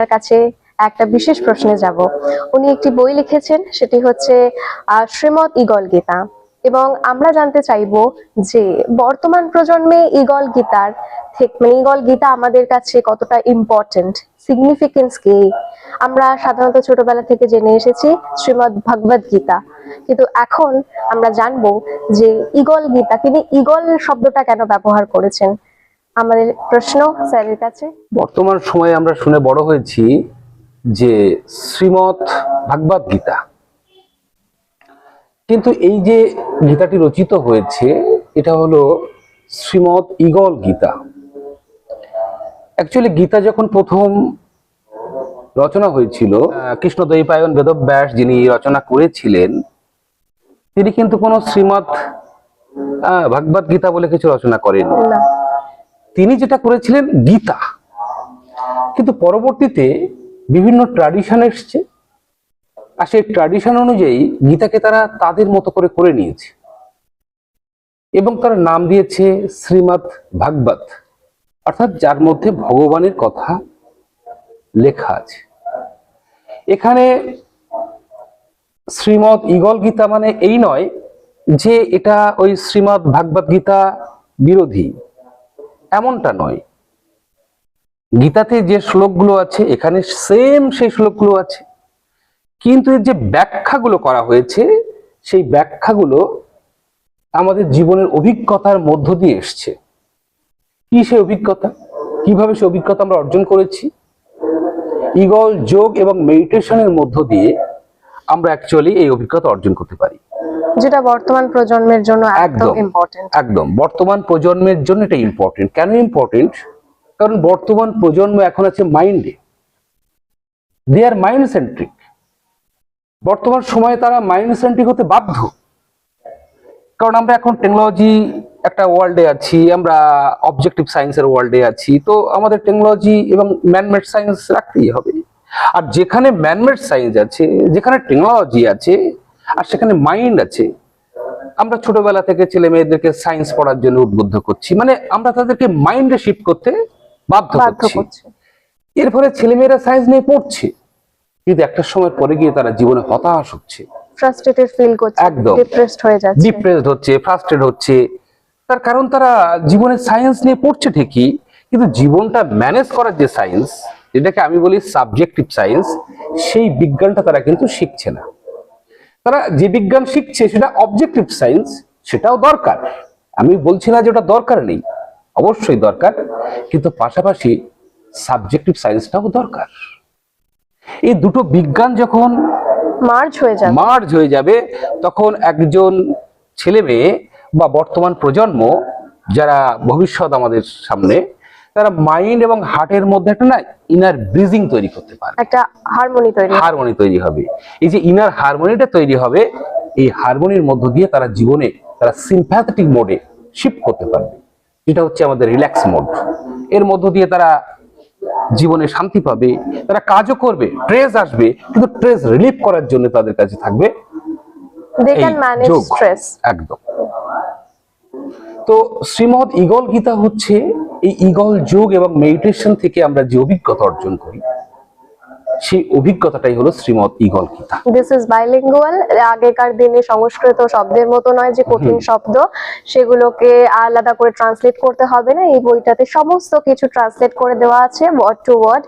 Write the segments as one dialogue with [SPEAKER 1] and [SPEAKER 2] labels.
[SPEAKER 1] তার কাছে একটা বিশেষ প্রশ্নে যাব। উনি একটি বই লিখেছেন, সেটি হচ্ছে শ্রীমৎ ঈগল গীতা, এবং আমরা জানতে চাইবো যে বর্তমান প্রজন্মে ঈগল গীতার মানে ঈগল গীতা আমাদের কাছে কতটা ইম্পর্টেন্ট, সিগনিফিকেন্স কি। আমরা সাধারণত ছোটবেলা থেকে জেনে এসেছি শ্রীমৎ ভগবদ গীতা, কিন্তু এখন আমরা জানবো যে ঈগল গীতা, তিনি ঈগল শব্দটা কেন ব্যবহার করেছেন। আমাদের প্রশ্ন স্যারের কাছে।
[SPEAKER 2] বর্তমান সময়ে আমরা শুনে বড় হয়েছি যে শ্রীমৎ ভাগবত গীতা, কিন্তু এই যে গীতাটি রচিত হয়েছে এটা হলো শ্রীমৎ ঈগল গীতা। অ্যাকচুয়ালি গীতা যখন প্রথম রচনা হয়েছিল, কৃষ্ণদ্বৈপায়ন বেদব্যাস যিনি রচনা করেছিলেন, তিনি কিন্তু কোনো শ্রীমৎ ভাগবত গীতা বলে কিছু রচনা করেন। তিনি যেটা করেছিলেন গীতা, কিন্তু পরবর্তীতে বিভিন্ন ট্র্যাডিশন এসছে, আর সেই ট্র্যাডিশন অনুযায়ী গীতাকে তারা তাদের মতো করে করে নিয়েছে এবং তারা নাম দিয়েছে শ্রীমৎ ভাগবত, অর্থাৎ যার মধ্যে ভগবানের কথা লেখা আছে। এখানে শ্রীমৎ ঈগল গীতা মানে এই নয় যে এটা ওই শ্রীমৎ ভাগবত গীতা বিরোধী, এমনটা নয়। গীতাতে যে শ্লোকগুলো আছে এখানে সেম সেই শ্লোকগুলো আছে, কিন্তু এর যে ব্যাখ্যাগুলো করা হয়েছে সেই ব্যাখ্যাগুলো আমাদের জীবনের অভিজ্ঞতার মধ্য দিয়ে এসছে। কি সেই অভিজ্ঞতা, কিভাবে সেই অভিজ্ঞতা আমরা অর্জন করেছি? ঈগল যোগ এবং মেডিটেশনের মধ্য দিয়ে আমরা অ্যাকচুয়ালি এই অভিজ্ঞতা অর্জন করতে পারি,
[SPEAKER 1] যেটা বর্তমান প্রজন্মের জন্য একদম ইম্পর্টেন্ট।
[SPEAKER 2] একদম বর্তমান প্রজন্মের জন্য এটা ইম্পর্টেন্ট। কেন ইম্পর্টেন্ট? কারণ বর্তমান প্রজন্ম এখন আছে মাইন্ডে, দে আর মাইন্ড সেন্ট্রিক। বর্তমান সময়ে তারা মাইন্ড সেন্ট্রিক হতে বাধ্য, কারণ আমরা এখন টেকনোলজি একটা ওয়ার্ল্ডে আছি, আমরা অবজেক্টিভ সায়েন্সের ওয়ার্ল্ডে আছি, তো আমাদের টেকনোলজি এবং ম্যানমেড সায়েন্স রাখতেই হবে। আর যেখানে ম্যানমেড সায়েন্স আছে, যেখানে টেকনোলজি আছে, আর সেখানে মাইন্ড আছে, আমরা ছোটবেলা থেকে ছেলে মেয়েদেরকে সায়েন্স পড়ার জন্য উদ্বুদ্ধ করছি, মানে আমরা তাদেরকে মাইন্ডে শিফট করতে বাধ্য করছি। এর ফলে ছেলেমেয়েরা সায়েন্স নিয়ে পড়ছে, কিন্তু একটা সময় পরে গিয়ে তারা জীবনে হতাশ হচ্ছে,
[SPEAKER 1] ফ্রাস্ট্রেটেড ফিল করছে,
[SPEAKER 2] একদম
[SPEAKER 1] ডিপ্রেসড হয়ে যাচ্ছে,
[SPEAKER 2] ডিপ্রেসড হচ্ছে, ফ্রাস্ট্রেট হচ্ছে। তার কারণ তারা জীবনে সায়েন্স নিয়ে পড়ছে ঠিকই, কিন্তু জীবনটা ম্যানেজ করার যে সায়েন্স, যেটাকে আমি বলি সাবজেক্টিভ সায়েন্স, সেই বিজ্ঞানটা তারা কিন্তু শিখছে না। তারা যে বিজ্ঞান শিখছে সেটা অবজেক্টিভ সায়েন্স, সেটাও দরকার, আমি বলছি না যে ওটা দরকার নেই, অবশ্যই দরকার, কিন্তু পাশাপাশি সাবজেক্টিভ সায়েন্সটাও দরকার। এই দুটো বিজ্ঞান যখন মার্জ হয়ে যাবে তখন একজন ছেলে মেয়ে বা বর্তমান প্রজন্ম যারা ভবিষ্যৎ আমাদের সামনে, তারা মাইন্ড এবং হার্টের মধ্যে একটা না ইনার ব্রিজিং তৈরি করতে পারে,
[SPEAKER 1] একটা হারমোনি
[SPEAKER 2] তৈরি হবে। এই যে ইনার হারমোনিটা তৈরি হবে, এই হারমোনির মধ্য দিয়ে তারা জীবনে তারা সিম্প্যাথেটিক মোডে শিফট করতে পারবে, যেটা হচ্ছে আমাদের রিল্যাক্স মোড। এর মধ্য দিয়ে তারা জীবনে শান্তি পাবে, তারা কাজও করবে, স্ট্রেস আসবে, কিন্তু স্ট্রেস রিলিফ করার জন্য তাদের কাছে থাকবে
[SPEAKER 1] স্ট্রেস।
[SPEAKER 2] একদম। তো শ্রীমৎ ঈগল গীতা হচ্ছে এই ঈগল যোগ এবং মেডিটেশন থেকে আমরা যে অভিজ্ঞতা অর্জন করি, সেই অভিজ্ঞতাটাই হলো শ্রীমৎ ঈগল গীতা।
[SPEAKER 1] This is bilingual. আগেকার দিনে সংস্কৃত শব্দের মতো নয় যে কঠিন শব্দ সেগুলোকে আলাদা করে ট্রান্সলেট করতে হবে না, এই বইটাতে সমস্ত কিছু ট্রান্সলেট করে দেওয়া আছে ওয়ার্ড টু ওয়ার্ড।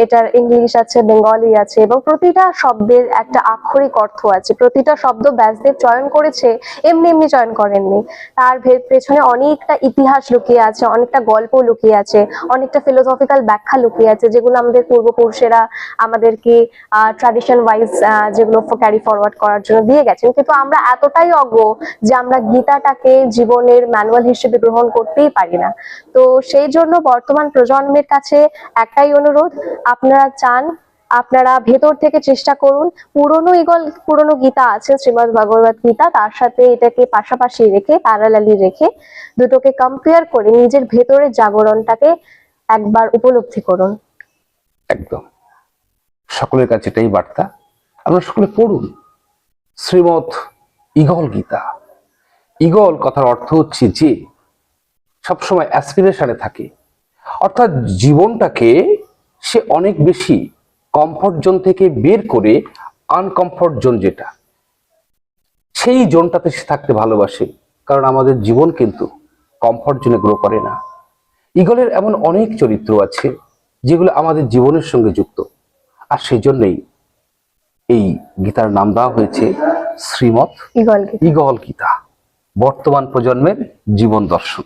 [SPEAKER 1] এটার ইংলিশ আছে, বেঙ্গলি আছে, এবং প্রতিটা শব্দের একটা আক্ষরিক অর্থ আছে। প্রতিটা শব্দ ব্যাসদেব চয়ন করেছে, এমনি এমনি চয়ন করেননি, তার পেছনে অনেকটা ইতিহাস লুকিয়ে আছে, অনেকটা গল্প লুকিয়ে আছে, অনেকটা ফিলোসফিক্যাল ব্যাখ্যা লুকিয়ে আছে, যেগুলো আমাদের পূর্বপুরুষেরা আমাদেরকে ট্র্যাডিশন ওয়াইজ যেগুলো ক্যারি ফরওয়ার্ড করার জন্য দিয়ে গেছেন। কিন্তু আমরা এতটাই অজ্ঞ যে আমরা গীতাটাকে জীবনের ম্যানুয়াল হিসেবে গ্রহণ করতেই পারি না। তো সেই জন্য বর্তমান প্রজন্মের কাছে একটাই অনুরোধ, আপনারা ভেতর থেকে চেষ্টা করুন। পুরনো গীতা আছে শ্রীমদ্ ভগবত গীতা, তার সাথে এটাকে পাশাপাশি রেখে, প্যারালালি রেখে, দুটোকে কম্পেয়ার করে নিজের ভেতরের জাগরণটাকে একবার উপলব্ধি করুন।
[SPEAKER 2] একদম, সকলের কাছে এটাই বার্তা, আমরা সকলে পড়ুন শ্রীমৎ ঈগল গীতা। ঈগল কথার অর্থ হচ্ছে যে সবসময় অ্যাসপিরেশনে থাকে, অর্থাৎ জীবনটাকে সে অনেক বেশি কমফর্ট জোন থেকে বের করে আনকমফর্ট জোন যেটা, সেই জোনটাতে সে থাকতে ভালোবাসে। কারণ আমাদের জীবন কিন্তু কমফর্ট জোনে গ্রো করে না। ঈগলের এমন অনেক চরিত্র আছে যেগুলো আমাদের জীবনের সঙ্গে যুক্ত, আর সেই জন্যই এই গীতার নাম দেওয়া হয়েছে শ্রীমৎ
[SPEAKER 1] ঈগল গীতা।
[SPEAKER 2] ঈগল গীতা, বর্তমান প্রজন্মের জীবন দর্শন।